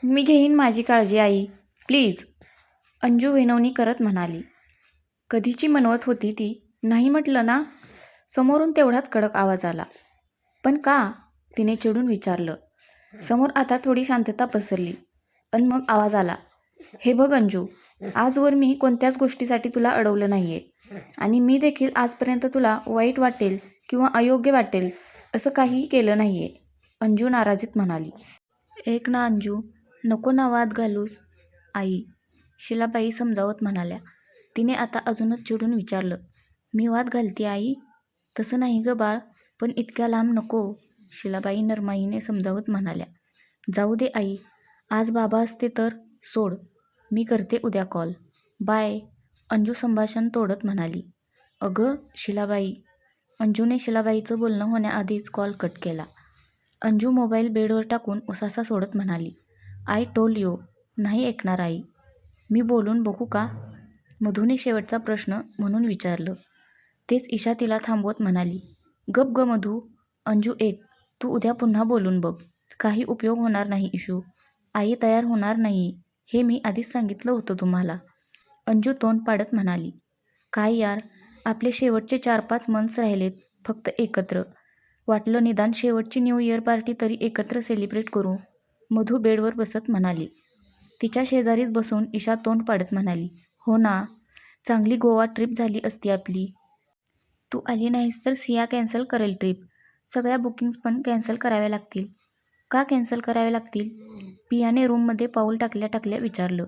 मी घेईन माझी काळजी आई, प्लीज. अंजू विनवणी करत म्हणाली. कधीची मनवत होती ती, नाही म्हटलं ना. समोरून तेवढाच कडक आवाज आला. पण का? तिने चिडून विचारलं. समोर आता थोडी शांतता पसरली. अन मग आवाज आला. हे बघ अंजू, आजवर मी कोणत्याच गोष्टीसाठी तुला अडवलं नाहीये. आणि मी देखील आजपर्यंत तुला वाईट वाटेल किंवा अयोग्य वाटेल असं काहीही केलं नाहीये. अंजू नाराजीत म्हणाली. ऐक ना अंजू, नको ना वाद घालूस. आई, शिलाबाई समजावत म्हणाल्या. तिने आता अजूनच चिडून विचारलं. मी वाद घालते आई? तसं नाही ग बाळ, पण इतक्या लांब नको. शिलाबाई नरमाईने समजावत म्हणाल्या. जाऊ दे आई, आज बाबा असते तर. सोड, मी करते उद्या कॉल. बाय. अंजू संभाषण तोडत म्हणाली. अगं शिलाबाई. अंजूने शिलाबाईचं बोलणं होण्याआधीच कॉल कट केला. अंजू मोबाईल बेडवर टाकून उसासा सोडत म्हणाली. I told you. नाही ऐकणार आई. मी बोलून बघू का? मधूने शेवटचा प्रश्न म्हणून विचारलं. तेच ईशा तिला थांबवत म्हणाली. गप ग मधू. अंजू ऐक, तू उद्या पुन्हा बोलून बघ. काही उपयोग होणार नाही इशू. आई तयार होणार नाही, हे मी आधीच सांगितलं होतं तुम्हाला. अंजू तोंड पाडत म्हणाली. काय यार, आपले शेवटचे 4-5 मंथ्स राहिलेत फक्त एकत्र. वाटलं निदान शेवटची न्यू इयर पार्टी तरी एकत्र सेलिब्रेट करू. मधू बेडवर बसत म्हणाली. तिच्या शेजारीच बसून ईशा तोंड पाडत म्हणाली. हो ना, चांगली गोवा ट्रिप झाली असती आपली. तू आली नाहीस तर सिया कॅन्सल करेल ट्रिप. सगळ्या बुकिंग्स पण कॅन्सल कराव्या लागतील. का कॅन्सल कराव्या लागतील? पियाने रूममध्ये पाऊल टाकल्या टाकल्या विचारलं.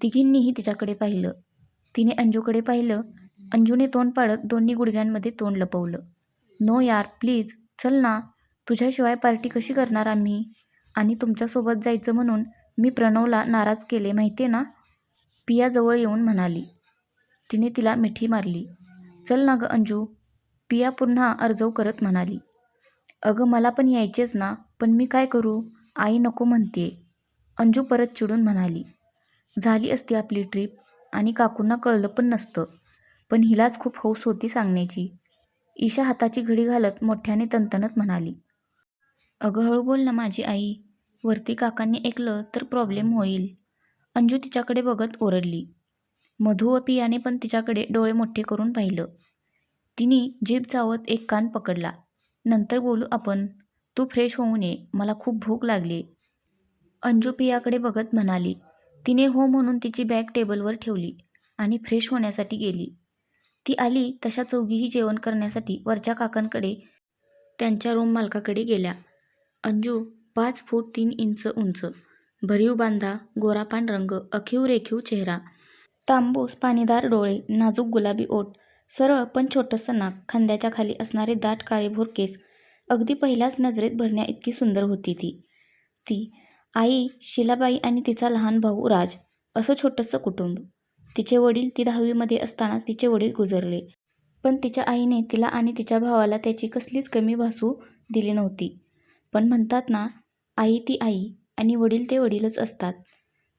तिघींनीही तिच्याकडे पाहिलं. तिने अंजूकडे पाहिलं. अंजूने तोंड पाडत दोन्ही गुडघ्यांमध्ये तोंड लपवलं. नो यार प्लीज, चल ना. तुझ्याशिवाय पार्टी कशी करणार आम्ही? आणि तुमच्यासोबत जायचं म्हणून मी प्रणवला नाराज केले माहितीये ना. पिया जवळ येऊन म्हणाली. तिने तिला मिठी मारली. चल ना गं अंजू. पिया पुन्हा अर्जव करत म्हणाली. अगं मला पण यायचेच ना, पण मी काय करू? आई नको म्हणतेय. अंजू परत चिडून म्हणाली. झाली असती आपली ट्रिप आणि काकूंना कळलं पण नसतं. पण हिलाच खूप हौस होती सांगण्याची. ईशा हाताची घडी घालत मोठ्याने तणतणत म्हणाली. अगं हळू बोल ना माझी आई. वरती काकांनी ऐकलं तर प्रॉब्लेम होईल. अंजू तिच्याकडे बघत ओरडली. मधू व पियाने पण तिच्याकडे डोळे मोठे करून पाहिलं. तिने जीभ चावत एक कान पकडला. नंतर बोलू आपण. तू फ्रेश होऊन ये, मला खूप भूक लागली. अंजू पियाकडे बघत म्हणाली. तिने हो म्हणून तिची बॅग टेबलवर ठेवली आणि फ्रेश होण्यासाठी गेली. ती आली तशा चौघीही जेवण करण्यासाठी वरच्या काकांकडे, त्यांच्या रूम मालकाकडे गेल्या. अंजू 5 फूट 3 इंच उंच, भरीव बांधा, गोरापान रंग, अखीव रेखीव चेहरा, तांबूस पाणीदार डोळे, नाजूक गुलाबी ओठ, सरळ पण छोटंसं नाक, खांद्याच्या खाली असणारे दाट काळेभोर केस. अगदी पहिल्याच नजरेत भरण्या इतकी सुंदर होती ती. ती आई शिलाबाई आणि तिचा लहान भाऊ राज, असं छोटंसं कुटुंब. तिचे वडील, ती 10वी असतानाच तिचे वडील गुजरले. पण तिच्या आईने तिला आणि तिच्या भावाला त्याची कसलीच कमी भासू दिली नव्हती. पण म्हणतात ना, आई ती आई आणि वडील ते वडीलच असतात.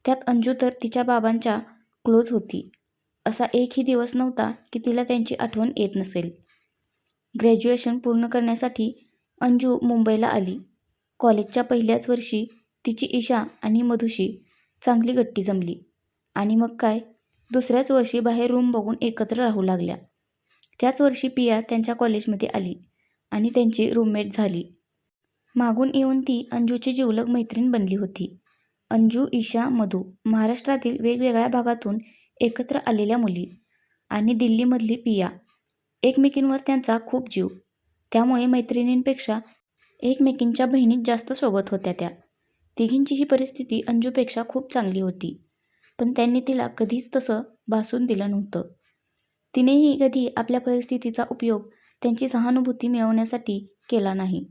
त्यात अंजू तर तिच्या बाबांच्या क्लोज होती. असा एकही दिवस नव्हता की तिला त्यांची आठवण येत नसेल. ग्रॅज्युएशन पूर्ण करण्यासाठी अंजू मुंबईला आली. कॉलेजच्या पहिल्याच वर्षी तिची ईशा आणि मधुशी चांगली गट्टी जमली. आणि मग काय, दुसऱ्याच वर्षी बाहेर रूम बघून एकत्र राहू लागल्या. त्याच वर्षी पिया त्यांच्या कॉलेजमध्ये आली आणि त्यांची रूममेट झाली. मागून येऊन ती अंजूची जिवलग मैत्रीण बनली होती. अंजू, ईशा, मधू महाराष्ट्रातील वेगवेगळ्या भागातून एकत्र आलेल्या मुली आणि दिल्लीमधली पिया. एकमेकींवर त्यांचा खूप जीव. त्यामुळे मैत्रिणींपेक्षा एकमेकींच्या बहिणीत जास्त सोबत होत्या त्या. तिघींचीही परिस्थिती अंजूपेक्षा खूप चांगली होती. पण त्यांनी तिला कधीच तसं भासून दिलं नव्हतं. तिनेही कधी आपल्या परिस्थितीचा उपयोग त्यांची सहानुभूती मिळवण्यासाठी केला नाही.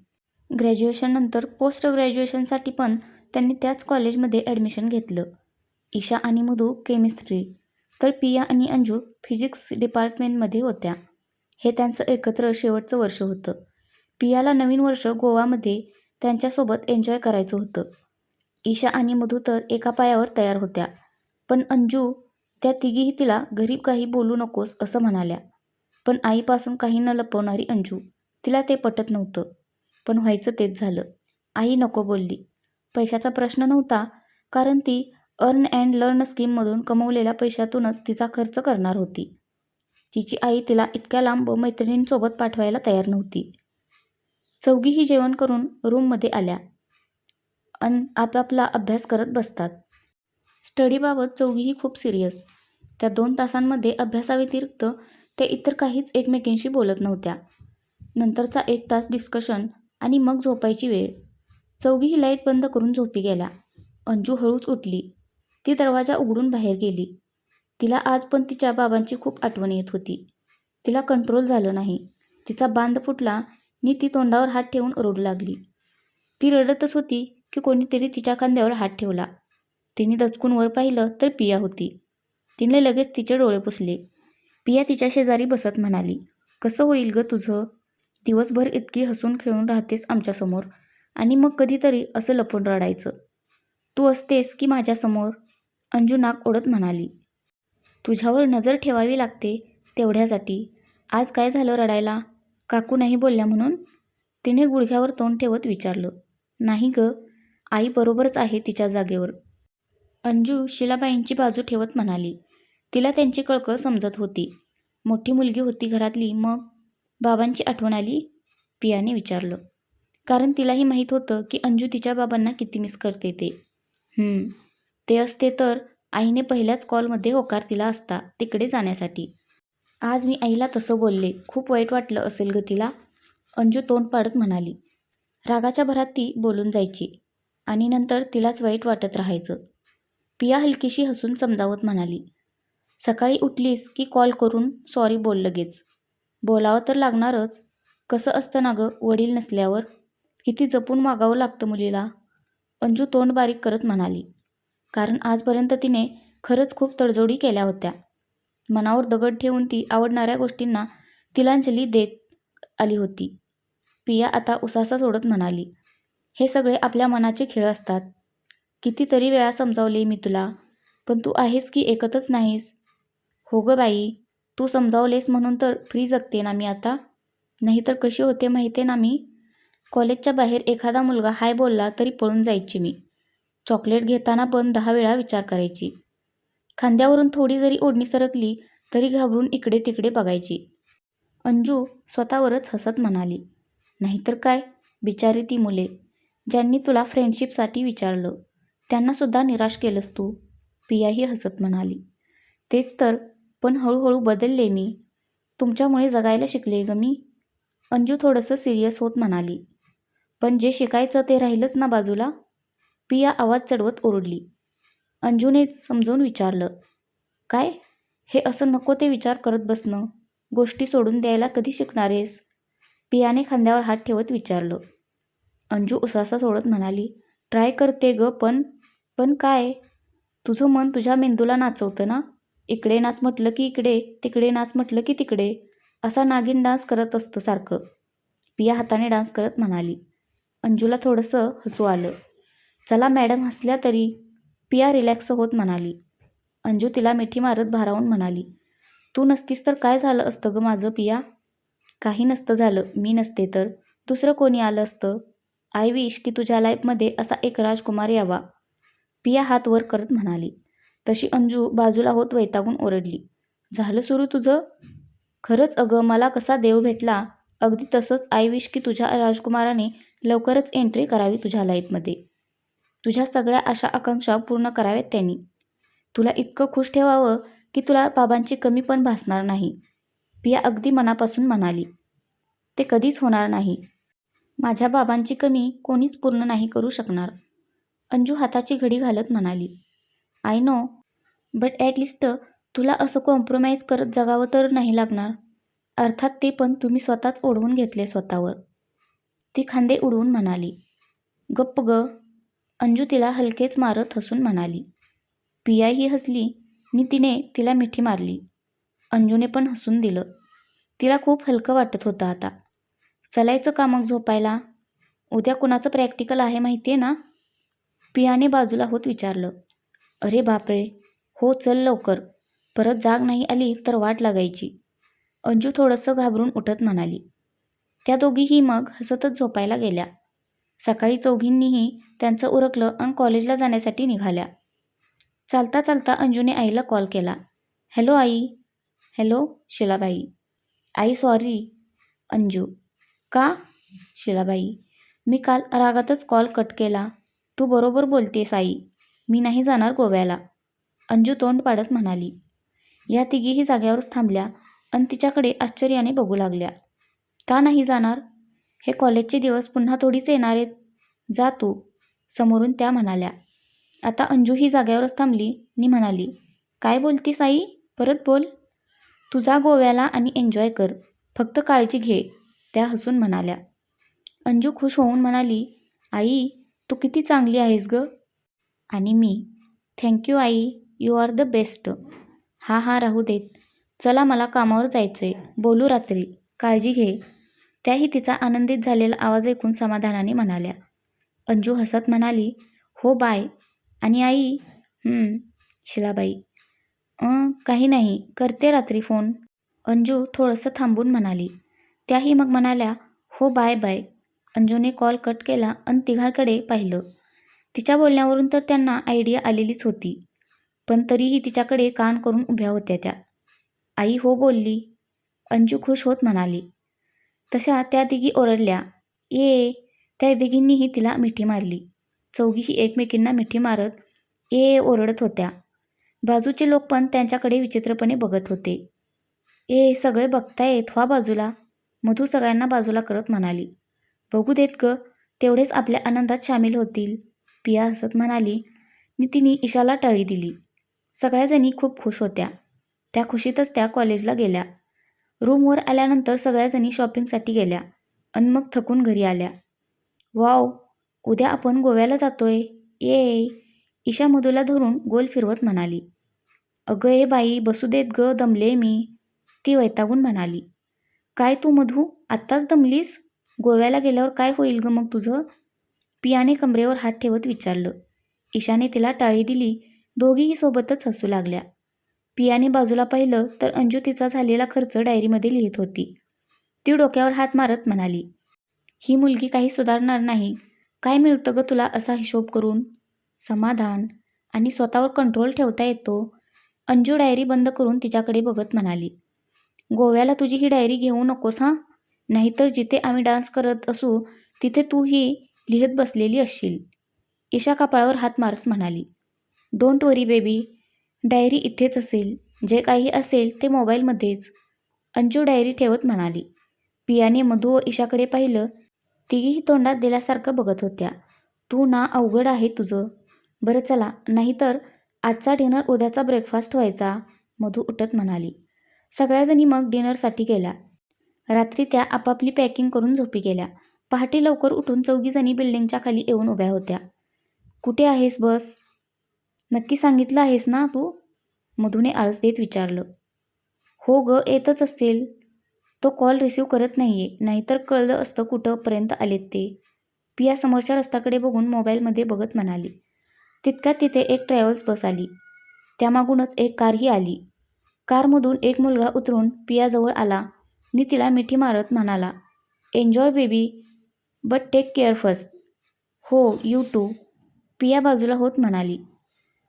ग्रॅज्युएशननंतर पोस्ट ग्रॅज्युएशनसाठी पण त्यांनी त्याच कॉलेजमध्ये ॲडमिशन घेतलं. ईशा आणि मधू केमिस्ट्री, तर पिया आणि अंजू फिजिक्स डिपार्टमेंटमध्ये होत्या. हे त्यांचं एकत्र शेवटचं वर्ष होतं. पियाला नवीन वर्ष गोवामध्ये त्यांच्यासोबत एन्जॉय करायचं होतं. ईशा आणि मधू तर एका पायावर तयार होत्या. पण अंजू, त्या तिघीही तिला घरी काही बोलू नकोस असं म्हणाल्या. पण आईपासून काही न लपवणारी अंजू, तिला ते पटत नव्हतं. पण व्हायचं तेच झालं. आई नको बोलली. पैशाचा प्रश्न नव्हता, कारण ती अर्न अँड लर्न स्कीममधून कमवलेल्या पैशातूनच तिचा खर्च करणार होती. तिची आई तिला इतक्या लांब मैत्रिणींसोबत पाठवायला तयार नव्हती. चौघीही जेवण करून रूममध्ये आल्या अन आपापला अभ्यास करत बसतात. स्टडीबाबत चौघीही खूप सिरियस. त्या 2 तासांमध्ये अभ्यासाव्यतिरिक्त त्या इतर काहीच एकमेकींशी बोलत नव्हत्या. नंतरचा 1 तास डिस्कशन आणि मग झोपायची वेळ. चौघीही लाईट बंद करून झोपी गेल्या. अंजू हळूच उठली. ती दरवाजा उघडून बाहेर गेली. तिला आज पण तिच्या बाबांची खूप आठवण येत होती. तिला कंट्रोल झालं नाही. तिचा बांध फुटला नि ती तोंडावर हात ठेवून रडू लागली. ती रडतच होती की कोणीतरी तिच्या खांद्यावर हात ठेवला. तिने दचकून वर पाहिलं तर पिया होती. तिने लगेच तिचे डोळे पुसले. पिया तिच्या शेजारी बसत म्हणाली, "कसं होईल गं तुझं? दिवसभर इतकी हसून खेळून राहतेस आमच्यासमोर आणि मग कधीतरी असं लपून रडायचं. तू असतेस की माझ्यासमोर?" अंजू नाक ओढत म्हणाली. "तुझ्यावर नजर ठेवावी लागते तेवढ्यासाठी. आज काय झालं रडायला? काकू नाही बोलल्या म्हणून?" तिने गुडघ्यावर तोंड ठेवत विचारलं. "नाही गं, आई बरोबरच आहे तिच्या जागेवर." अंजू शिलाबाईंची बाजू ठेवत म्हणाली. तिला त्यांची कळकळ समजत होती. मोठी मुलगी होती घरातली, मग बाबांची आठवण आली? पियाने विचारलं. कारण तिलाही माहीत होतं की अंजू तिच्या बाबांना किती मिस करते ते. ते असते तर आईने पहिल्याच कॉलमध्ये होकार दिला असता तिकडे जाण्यासाठी. आज मी आईला तसं बोलले. खूप वाईट वाटलं असेल गं तिला. अंजू तोंड पाडत म्हणाली. रागाच्या भरात ती बोलून जायची आणि नंतर तिलाच वाईट वाटत राहायचं. पिया हलकीशी हसून समजावत म्हणाली. सकाळी उठलीस की कॉल करून सॉरी बोल लगेच. बोलावं तर लागणारच. कसं असतं ना गं वडील नसल्यावर. किती जपून वागावं लागतं मुलीला. अंजू तोंड बारीक करत म्हणाली. कारण आजपर्यंत तिने खरंच खूप तडजोडी केल्या होत्या. मनावर दगड ठेवून ती आवडणाऱ्या गोष्टींना तिलांजली देत आली होती. पिया आता उसासा सोडत म्हणाली. हे सगळे आपल्या मनाचे खेळ असतात. कितीतरी वेळा समजावले मी तुला, पण तू आहेस की ऐकतच नाहीस. हो गं बाई, तू समजावलेस म्हणून तर फ्री जगते ना मी आता. नाहीतर कशी होते माहिती ना मी. कॉलेजच्या बाहेर एखादा मुलगा हाय बोलला तरी पळून जायची मी. चॉकलेट घेताना पण 10 वेळा विचार करायची. खांद्यावरून थोडी जरी ओढणी सरकली तरी घाबरून इकडे तिकडे बघायची. अंजू स्वतःवरच हसत म्हणाली. नाहीतर काय, बिचारी ती मुले, ज्यांनी तुला फ्रेंडशिपसाठी विचारलं, त्यांनासुद्धा निराश केलंस तू. पियाही हसत म्हणाली. तेच तर, पण हळूहळू बदलले मी. तुमच्यामुळे जगायला शिकले ग मी. अंजू थोडंसं सिरियस होत म्हणाली. पण जे शिकायचं ते राहिलंच ना बाजूला. पिया आवाज चढवत ओरडली. अंजूने समजून विचारलं. काय? हे असं नको ते विचार करत बसणं. गोष्टी सोडून द्यायला कधी शिकणार आहेस? पियाने खांद्यावर हात ठेवत विचारलं. अंजू उसासा सोडत म्हणाली. ट्राय करते ग पण काय? तुझं मन तुझ्या मेंदूला नाचवतं ना. इकडे नाच म्हटलं की इकडे, तिकडे नाच म्हटलं की तिकडे. असा नागिन डान्स करत असतं सारखं. पिया हाताने डान्स करत म्हणाली. अंजूला थोडंसं हसू आलं. चला मॅडम हसल्या तरी. पिया रिलॅक्स होत म्हणाली. अंजू तिला मिठी मारत भारावून म्हणाली. तू नसतीस तर काय झालं असतं ग माझं पिया? काही नसतं झालं मी नसते तर. दुसरं कोणी आलं असतं. आय विश की तुझ्या लाईफमध्ये असा एक राजकुमार यावा. पिया हात वर करत म्हणाली. तशी अंजू बाजूला होत वैतागून ओरडली. झालं सुरू तुझं? खरंच अगं, मला कसा देव भेटला अगदी तसंच आय विश की तुझ्या राजकुमाराने लवकरच एंट्री करावी तुझ्या लाईफमध्ये. तुझ्या सगळ्या आशा आकांक्षा पूर्ण कराव्यात त्यांनी. तुला इतकं खुश ठेवावं की तुला बाबांची कमी पण भासणार नाही. पिया अगदी मनापासून म्हणाली. ते कधीच होणार नाही. माझ्या बाबांची कमी कोणीच पूर्ण नाही करू शकणार. अंजू हाताची घडी घालत म्हणाली. I know, but at least तुला असं कॉम्प्रोमाइज करत जगावं तर नाही लागणार. अर्थात ते पण तुम्ही स्वतःच ओढवून घेतले स्वतःवर. ती खांदे उडवून म्हणाली. गप्प ग. अंजू तिला हलकेच मारत हसून म्हणाली. पियाही हसली नि तिने तिला मिठी मारली. अंजूने पण हसून दिलं. तिला खूप हलकं वाटत होतं आता. चलायचं का मग झोपायला? उद्या कुणाचं प्रॅक्टिकल आहे माहिती आहे ना? पियाने बाजूला होत विचारलं. अरे बापरे, हो चल लवकर. परत जाग नाही आली तर वाट लागायची. अंजू थोडंसं घाबरून उठत म्हणाली. त्या दोघीही मग हसतच झोपायला गेल्या. सकाळी चौघींनीही त्यांचं उरकलं आणि कॉलेजला जाण्यासाठी निघाल्या. चालता चालता अंजूने आईला कॉल केला. हॅलो आई. हॅलो शिलाबाई. आई सॉरी. अंजू. का? शिलाबाई. मी काल रागातच कॉल कट केला. तू बरोबर बोलतेस आई. मी नाही जाणार गोव्याला. अंजू तोंड पाडत म्हणाली. या तिघीही जाग्यावरच थांबल्या आणि तिच्याकडे आश्चर्याने बघू लागल्या. का नाही जाणार? हे कॉलेजचे दिवस पुन्हा थोडीच येणार आहेत. जा तू. समोरून त्या म्हणाल्या. आता अंजू ही जाग्यावरच थांबली आणि म्हणाली. काय बोलतीस आई? परत बोल. तू जा गोव्याला आणि एन्जॉय कर. फक्त काळजी घे. त्या हसून म्हणाल्या. अंजू खुश होऊन म्हणाली. आई तू किती चांगली आहेस ग. आणि मी. थँक्यू आई. You are the best. हा राहू देत. चला मला कामावर जायचंय. बोलू रात्री. काळजी घे. त्याही तिचा आनंदित झालेला आवाज ऐकून समाधानाने म्हणाल्या. अंजू हसत म्हणाली. हो बाय. आणि आई? शिलाबाई. काही नाही. करते रात्री फोन. अंजू थोडंसं थांबून म्हणाली. त्याही मग म्हणाल्या. हो बाय बाय. अंजूने कॉल कट केला आणि तिघांकडे पाहिलं. तिच्या बोलण्यावरून तर त्यांना आयडिया आलेलीच होती. पण तरीही तिच्याकडे कान करून उभ्या होत्या त्या. आई हो बोलली. अंजू खुश होत म्हणाली. तशा त्या तिघी ओरडल्या. ये. त्या तिघींनीही तिला मिठी मारली. चौघीही एकमेकींना मिठी मारत ये ओरडत होत्या. बाजूचे लोक पण त्यांच्याकडे विचित्रपणे बघत होते. सगळे बघतायत व्हा बाजूला. मधू सगळ्यांना बाजूला करत म्हणाली. बघू देत ग. तेवढेच आपल्या आनंदात सामील होतील. पिया हसत म्हणाली. नि तिने ईशाला टाळी दिली. सगळ्याजणी खूप खुश होत्या. त्या खुशीतच त्या कॉलेजला गेल्या. रूमवर आल्यानंतर सगळ्याजणी शॉपिंगसाठी गेल्या आणि मग थकून घरी आल्या. वाव. उद्या आपण गोव्याला जातोय. ये. ईशा मधूला धरून गोल फिरवत म्हणाली. अगं ए बाई बसू देत ग. दमले मी. ती वैतागून म्हणाली. काय तू मधू आत्ताच दमलीस? गोव्याला गेल्यावर काय होईल ग मग तुझं? पियाने कमरेवर हात ठेवत विचारलं. ईशाने तिला टाळी दिली. दोघीही सोबतच हसू लागल्या. पियाने बाजूला पाहिलं तर अंजू तिचा झालेला खर्च डायरीमध्ये लिहित होती. ती डोक्यावर हात मारत म्हणाली. ही मुलगी काही सुधारणार नाही. काय मिळतं ग तुला असा हिशोब करून? समाधान आणि स्वतःवर कंट्रोल ठेवता येतो. अंजू डायरी बंद करून तिच्याकडे बघत म्हणाली. गोव्याला तुझी ही डायरी घेऊ नकोस हां. नाहीतर जिथे आम्ही डान्स करत असू तिथे तू ही लिहित बसलेली असशील. ईशा कपाळावर हात मारत म्हणाली. Don't worry baby. डायरी इथेच असेल. जे काही असेल ते मोबाईलमध्येच. अंजू डायरी ठेवत म्हणाली. पियाने मधू व ईशाकडे पाहिलं. तिघीही तोंडात दिल्यासारखं बघत होत्या. तू ना अवघड आहे तुझं. बरं चला नाहीतर आजचा डिनर उद्याचा ब्रेकफास्ट व्हायचा. मधू उठत म्हणाली. सगळ्याजणी मग डिनरसाठी गेल्या. रात्री त्या आपापली पॅकिंग करून झोपी गेल्या. पहाटे लवकर उठून चौघीजणी बिल्डिंगच्या खाली येऊन उभ्या होत्या. कुठे आहेस बस? नक्की सांगितलं आहेस ना तू? मधूने आळस देत विचारलं. हो ग येतच असतील. तो कॉल रिसीव करत नाहीये. नाहीतर कळलं असतं कुठंपर्यंत आलेत ते. पिया समोरच्या रस्त्याकडे बघून मोबाईलमध्ये बघत म्हणाली. तितक्यात तिथे एक ट्रॅव्हल्स बस आली. त्यामागूनच एक कारही आली. कारमधून एक मुलगा उतरून पियाजवळ आला आणि तिला मिठी मारत म्हणाला. Enjoy baby. But take care first. हो यू टू. पिया बाजूला होत म्हणाली.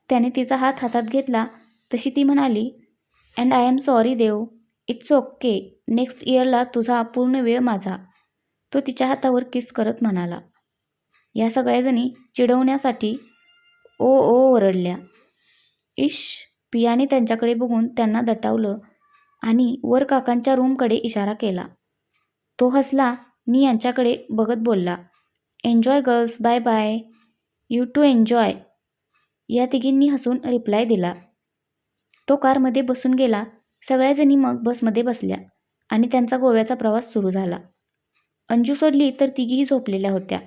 त्याने तिचा हात हातात घेतला तशी ती म्हणाली. And I am sorry Dev. It's okay. Next इयरला तुझा पूर्ण वेळ माझा. तो तिच्या हातावर किस करत म्हणाला. या सगळ्याजणी चिडवण्यासाठी ओ ओ ओरडल्या. इश. पियाने त्यांच्याकडे बघून त्यांना दटावलं आणि वर काकांच्या रूमकडे इशारा केला. तो हसला आणि यांच्याकडे बघत बोलला. Enjoy girls. Bye bye. You too enjoy. या तिघींनी हसून रिप्लाय दिला. तो कारमध्ये बसून गेला. सगळ्याजणी मग बसमध्ये बसल्या आणि त्यांचा गोव्याचा प्रवास सुरू झाला. अंजू सोडली तर तिघीही झोपलेल्या होत्या.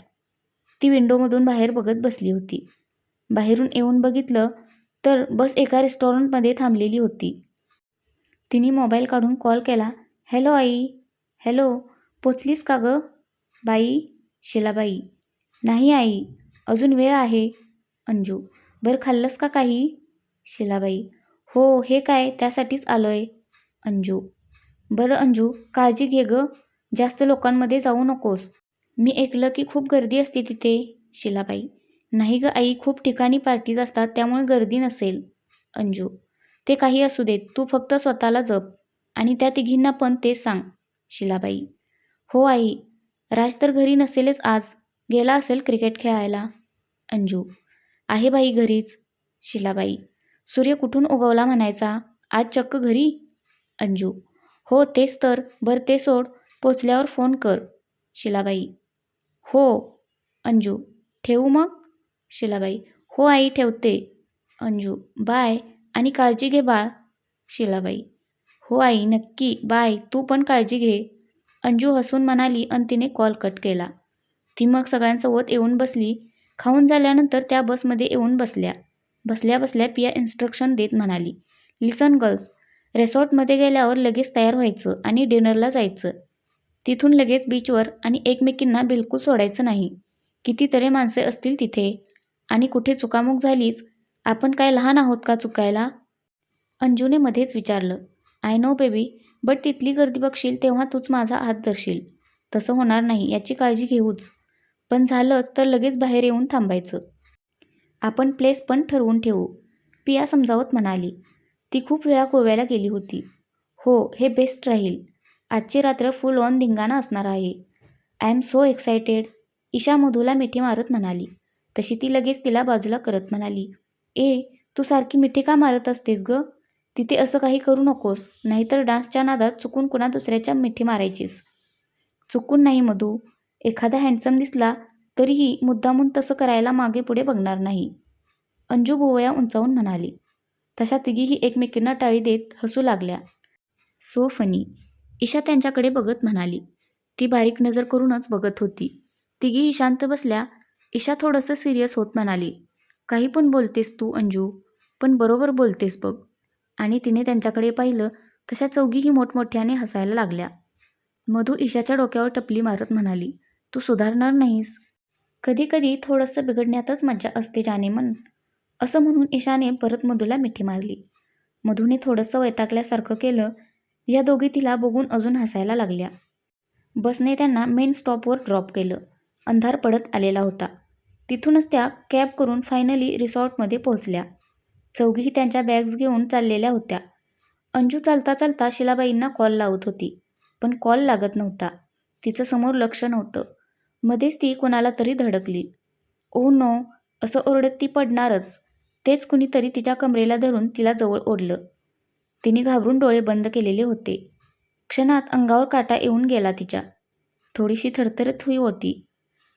ती विंडोमधून बाहेर बघत बसली होती. बाहेरून येऊन बघितलं तर बस एका रेस्टॉरंटमध्ये थांबलेली होती. तिने मोबाईल काढून कॉल केला. हॅलो आई. हॅलो. पोचलीस का गं? बाई. शिलाबाई. नाही आई. अजून वेळ आहे. अंजू. बरं खाल्लंस का काही? शिलाबाई. हो हे काय त्यासाठीच आलोय. अंजू. बरं अंजू काळजी घे गं. जास्त लोकांमध्ये जाऊ नकोस. मी ऐकलं की खूप गर्दी असते तिथे. शिलाबाई. नाही ग आई, खूप ठिकाणी पार्टीज असतात त्यामुळे गर्दी नसेल. अंजू. ते काही असू देत, तू फक्त स्वतःला जप आणि त्या तिघींना पण तेच सांग. शिलाबाई. हो आई. राज तर घरी नसेलच आज, गेला असेल क्रिकेट खेळायला. अंजू. आहे बाई घरीच. शिलाबाई. सूर्य कुठून उगवला म्हणायचा, आज चक्क घरी. अंजू. हो तेच तर, बरं ते सोड, पोचल्यावर फोन कर. शिलाबाई. हो. अंजू. ठेवू मग. शिलाबाई. हो आई ठेवते. अंजू. बाय आणि काळजी घे बाळ. शिलाबाई. हो आई नक्की, बाय, तू पण काळजी घे. अंजू हसून म्हणाली आणि तिने कॉल कट केला. ती मग सगळ्यांसोबत येऊन बसली. खाऊन झाल्यानंतर त्या बसमध्ये येऊन बसल्या. बसल्या बसल्या पिया इन्स्ट्रक्शन देत म्हणाली, लिसन गर्ल्स, रेसॉर्टमध्ये गेल्यावर लगेच तयार व्हायचं आणि डिनरला जायचं. तिथून लगेच बीचवर आणि एकमेकींना बिलकुल सोडायचं नाही. कितीतरी माणसे असतील तिथे आणि कुठे चुकामुक झालीच, आपण काय लहान आहोत का चुकायला? अंजूने मध्येच विचारलं. आय नो बेबी, बट तिथली गर्दी बघशील तेव्हा तूच माझा हात धरशील. तसं होणार नाही याची काळजी घेऊच. पण झालंच तर लगेच बाहेर येऊन थांबायचं. आपण प्लेस पण ठरवून ठेवू. पिया समजावत म्हणाली. ती खूप वेळा गोव्याला गेली होती. हो, हे बेस्ट राहील. आजची रात्र फुल ऑन धिंगाणा असणार आहे. I am so excited. Isha मधूला मिठी मारत म्हणाली. तशी ती लगेच तिला बाजूला करत म्हणाली, ए, तू सारखी मिठी का मारत असतेस ग? तिथे असं काही करू नकोस, नाहीतर डान्सच्या नादात चुकून कुणा दुसऱ्याच्या मिठी मारायचीस. चुकून नाही मधू. एखादा हँडसम दिसला तरीही मुद्दामून तसं करायला मागे पुढे बघणार नाही. अंजू भुवया उंचावून म्हणाली. तशा तिघीही एकमेकींना टाळी देत हसू लागल्या. So funny. ईशा त्यांच्याकडे बघत म्हणाली. ती बारीक नजर करूनच बघत होती. तिघीही शांत बसल्या. ईशा थोडंसं सिरियस होत म्हणाली, काही पण बोलतेस तू अंजू, पण बरोबर बोलतेस बघ. आणि तिने त्यांच्याकडे पाहिलं तशा चौघीही मोठमोठ्याने हसायला लागल्या. मधू ईशाच्या डोक्यावर टपली मारत म्हणाली, तू सुधारणार नाहीस. कधी कधी थोडंसं बिघडण्यातच मज्जा असते जाने मन. असं म्हणून ईशाने परत मधूला मिठी मारली. मधूने थोडंसं वैतागल्यासारखं केलं. या दोघी तिला बघून अजून हसायला लागल्या. बसने त्यांना मेन स्टॉपवर ड्रॉप केलं. अंधार पडत आलेला होता. तिथूनच त्या कॅब करून फायनली रिसॉर्टमध्ये पोहोचल्या. चौघीही त्यांच्या बॅग्स घेऊन चाललेल्या होत्या. अंजू चालता चालता शिलाबाईंना कॉल लावत होती, पण कॉल लागत नव्हता. तिचं समोर लक्ष नव्हतं. मध्येच ती कोणाला तरी धडकली. ओ नो, असं ओरडत ती पडणारच. तेच कुणीतरी तिच्या कमरेला धरून तिला जवळ ओढलं. तिने घाबरून डोळे बंद केलेले होते. क्षणात अंगावर काटा येऊन गेला तिच्या. थोडीशी थरथरत हुई होती.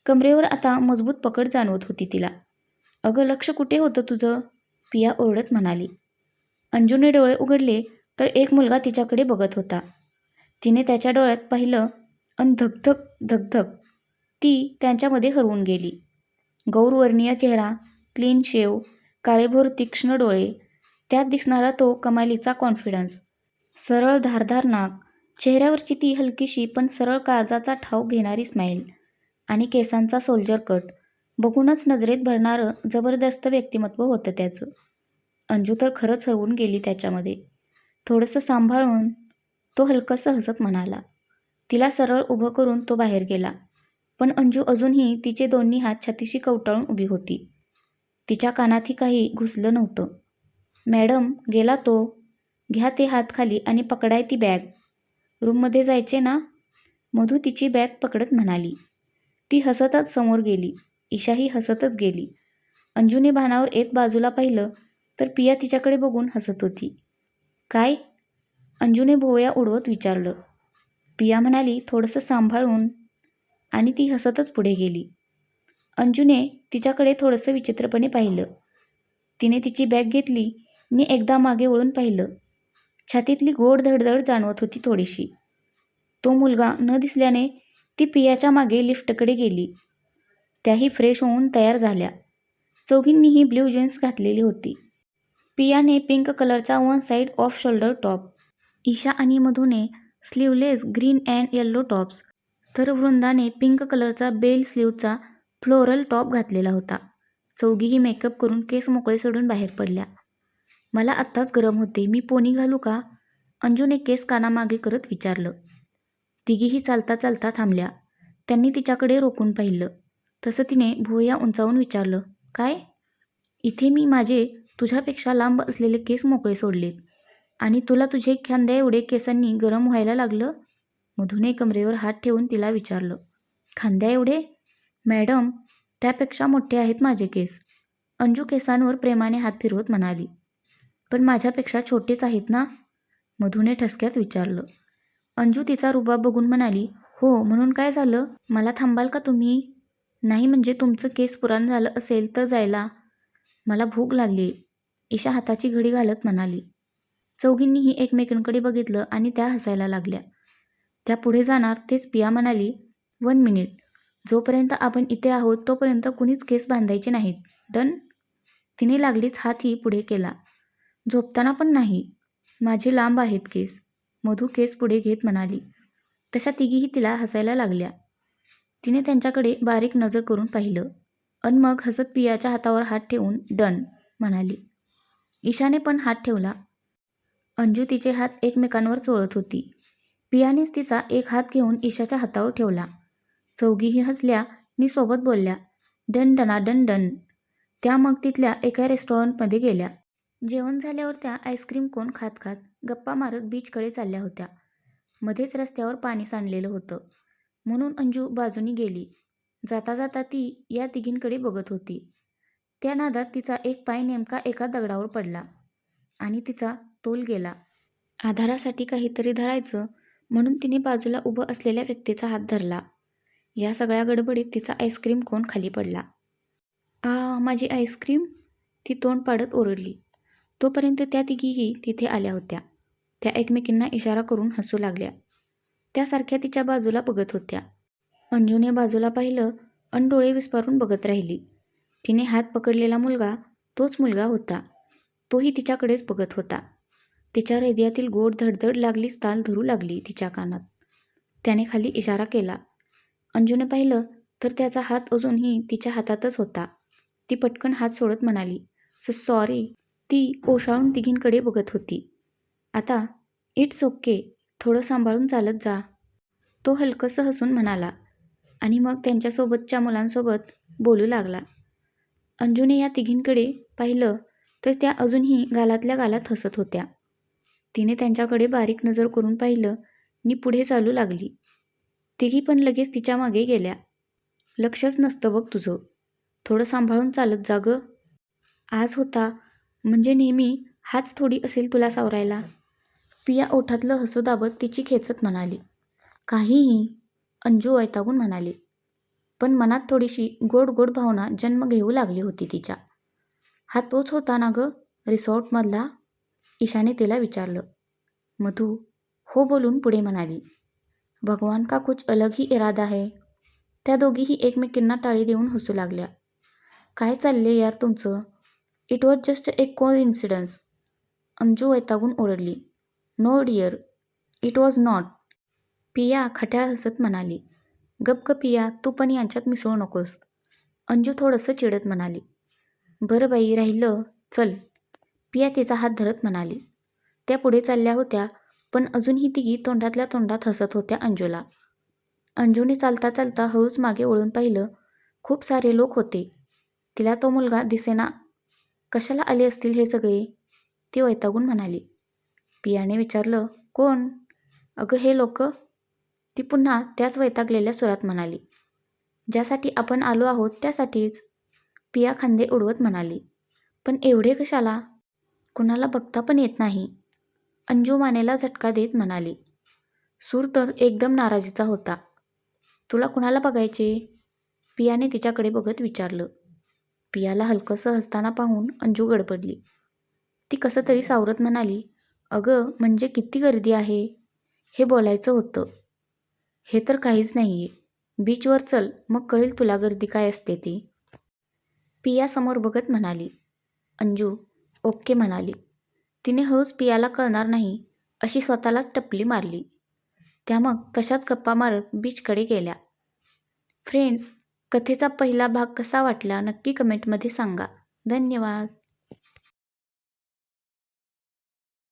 कमरेवर आता मजबूत पकड जाणवत होती तिला. अगं लक्ष कुठे होतं तुझं? पिया ओरडत म्हणाली. अंजूने डोळे उघडले तर एक मुलगा तिच्याकडे बघत होता. तिने त्याच्या डोळ्यात पाहिलं अन धगधग धगधग ती त्यांच्यामध्ये हरवून गेली. गौरवर्णीय चेहरा, क्लीन शेव, काळेभोर तीक्ष्ण डोळे, त्यात दिसणारा तो कमालीचा कॉन्फिडन्स, सरळ धारदार नाक, चेहऱ्यावरची ती हलकीशी पण सरळ काळजाचा ठाव घेणारी स्माईल आणि केसांचा सोल्जर कट बघूनच नजरेत भरणारं जबरदस्त व्यक्तिमत्व होतं त्याचं. अंजू तर खरंच हरवून गेली त्याच्यामध्ये. थोडंसं सांभाळून तो हलकंसं हसत म्हणाला. तिला सरळ उभं करून तो बाहेर गेला. पण अंजू अजूनही तिचे दोन्ही हात छातीशी कवटाळून उभी होती. तिच्या कानातही काही घुसलं नव्हतं. मॅडम गेला तो. घ्या ते हात खाली आणि पकडाय ती बॅग. रूममध्ये जायचे ना? मधू तिची बॅग पकडत म्हणाली. ती हसतच समोर गेली. ईशाही हसतच गेली. अंजूने भानावर एक बाजूला पाहिलं तर पिया तिच्याकडे बघून हसत होती. काय? अंजूने भोवया उडवत विचारलं. पिया म्हणाली थोडंसं सांभाळून, आणि ती हसतच पुढे गेली. अंजूने तिच्याकडे थोडंसं विचित्रपणे पाहिलं. तिने तिची बॅग घेतली आणि एकदा मागे वळून पाहिलं. छातीतली गोड धडधड जाणवत होती थोडीशी. तो मुलगा न दिसल्याने ती पियाच्या मागे लिफ्टकडे गेली. त्याही फ्रेश होऊन तयार झाल्या. चौघींनीही ब्ल्यू जीन्स घातलेली होती. पियाने पिंक कलरचा one side off shoulder top, Isha आणि मधूने sleeveless green and yellow tops, तर वृंदाने पिंक कलरचा बेल स्लीवचा फ्लोरल टॉप घातलेला होता. चौघीही मेकअप करून केस मोकळे सोडून बाहेर पडल्या. मला आत्ताच गरम होते, मी पोनी घालू का? अंजूने केस कानामागे करत विचारलं. तिघीही चालता चालता थांबल्या. त्यांनी तिच्याकडे रोखून पाहिलं. तसं तिने भुवया उंचावून विचारलं, काय? इथे मी माझे तुझ्यापेक्षा लांब असलेले केस मोकळे सोडलेत आणि तुला तुझे खांद्या एवढे केसांनी गरम व्हायला लागलं? मधूने कमरेवर हात ठेवून तिला विचारलं. खांद्या एवढे? मॅडम, त्यापेक्षा मोठे आहेत माझे केस. अंजू केसांवर प्रेमाने हात फिरवत म्हणाली. पण माझ्यापेक्षा छोटेच आहेत ना? मधूने ठसक्यात विचारलं. अंजू तिचा रुबाब बघून म्हणाली, हो, म्हणून काय झालं? मला थांबाल का तुम्ही? नाही म्हणजे तुमचं केस पुराण झालं असेल तर जायला. मला भूक लागली, ईशा हाताची घडी घालत म्हणाली. चौघींनीही एकमेकांकडे बघितलं आणि त्या हसायला लागल्या. त्या पुढे जाणार तेच पिया म्हणाली, 1 मिनिट. जोपर्यंत आपण इथे आहोत तोपर्यंत कुणीच केस बांधायचे नाहीत. डन? तिने लागलीच हातही पुढे केला. झोपताना पण नाही. माझे लांब आहेत केस. मधू केस पुढे घेत म्हणाली. तशा तिघीही तिला हसायला लागल्या. तिने त्यांच्याकडे बारीक नजर करून पाहिलं अन मग हसत पियाच्या हातावर हात ठेवून डन म्हणाली. ईशाने पण हात ठेवला. अंजू तिचे हात एकमेकांवर चोळत होती. पियानेच तिचा एक हात घेऊन ईशाच्या हातावर ठेवला. चौघीही हसल्या नि सोबत बोलल्या, डन डना डन डन. त्या मग तिथल्या एका रेस्टॉरंटमध्ये गेल्या. जेवण झाल्यावर त्या आईस्क्रीम कोन खात खात गप्पा मारत बीचकडे चालल्या होत्या. मध्येच रस्त्यावर पाणी सांडलेलं होतं म्हणून अंजू बाजूनी गेली. जाता जाता ती या तिघींकडे बघत होती. त्या नादात तिचा एक पाय नेमका एका दगडावर पडला आणि तिचा तोल गेला. आधारासाठी काहीतरी धरायचं म्हणून तिने बाजूला उभं असलेल्या व्यक्तीचा हात धरला. या सगळ्या गडबडीत तिचा आईस्क्रीम कोन खाली पडला. माझी आईस्क्रीम, ती तोंड पाडत ओरडली. तोपर्यंत त्या तिघीही तिथे आल्या होत्या. त्या एकमेकींना इशारा करून हसू लागल्या. त्यासारख्या तिच्या बाजूला बघत होत्या. अंजूने बाजूला पाहिलं अन डोळे विस्फारून बघत राहिली. तिने हात पकडलेला मुलगा तोच मुलगा होता. तोही तिच्याकडेच बघत होता. तिच्या हृदयातील गोड धडधड लागलीच ताल धरू लागली तिच्या कानात. त्याने खाली इशारा केला. अंजूने पाहिलं तर त्याचा हात अजूनही तिच्या हातातच होता. ती पटकन हात सोडत म्हणाली, सॉरी. ती ओशाळून तिघींकडे बघत होती. आता इट्स ओके, थोडं सांभाळून चालत जा. तो हलकंसं हसून म्हणाला आणि मग त्यांच्यासोबतच्या मुलांसोबत बोलू लागला. अंजूने या तिघींकडे पाहिलं तर त्या अजूनही गालातल्या गालात हसत होत्या. तिने त्यांच्याकडे बारीक नजर करून पाहिलं नि पुढे चालू लागली. तिघी पण लगेच तिच्या मागे गेल्या. लक्षच नसतं बघ तुझं. थोडं सांभाळून चालत जा गं. आज होता म्हणजे नेहमी हाच थोडी असेल तुला सावरायला. पिया ओठातलं हसू दाबत तिची खेचत म्हणाली. काहीही, अंजू वैतागून म्हणाली. पण मनात थोडीशी गोड गोड भावना जन्म घेऊ लागली होती तिच्या. हा तोच होता ना गं रिसॉर्टमधला? ईशाने तिला विचारलं. मधू हो बोलून पुढे म्हणाली. भगवान का कुछ अलग ही इरादा है. त्या दोघीही एकमेकींना टाळी देऊन हसू लागल्या. काय चालले यार तुमचं? It was just a coincidence. Anju वैतागून ओरडली. No dear, it was not. Piya खट्याळ हसत म्हणाली. गप ग पिया, तू पण यांच्यात मिसळू नकोस. अंजू थोडंसं चिडत म्हणाली. बरं बाई, राहिलं, चल. पिया तिचा हात धरत म्हणाली. त्या पुढे चालल्या होत्या पण अजूनही तिघी तोंडातल्या तोंडात हसत होत्या अंजूला. अंजूने चालता चालता हळूच मागे वळून पाहिलं. खूप सारे लोक होते. तिला तो मुलगा दिसेना. कशाला आले असतील हे सगळे? ती वैतागून म्हणाली. पियाने विचारलं, कोण? अगं हे लोक. ती पुन्हा त्याच वैतागलेल्या सुरात म्हणाली. ज्यासाठी आपण आलो आहोत त्यासाठीच. पिया खांदे उडवत म्हणाली. पण एवढे कशाला? कुणाला बघता पण येत नाही. अंजू मानेला झटका देत म्हणाली. सूर तर एकदम नाराजीचा होता. तुला कुणाला बघायचे? पियाने तिच्याकडे बघत विचारलं. पियाला हलकंसं हसताना पाहून अंजू गडबडली. ती कसं तरी सावरत म्हणाली, अगं म्हणजे किती गर्दी आहे हे बोलायचं होतं. हे तर काहीच नाहीये. बीचवर चल, मग कळेल तुला गर्दी काय असते ती. पिया समोर बघत म्हणाली. अंजू ओके म्हणाली. तिने हळूच पियाला कळणार नाही अशी स्वतःलाच टपली मारली. त्या मग तशाच गप्पा मारत बीचकडे गेल्या. फ्रेंड्स, कथेचा पहिला भाग कसा वाटला नक्की कमेंटमध्ये सांगा. धन्यवाद.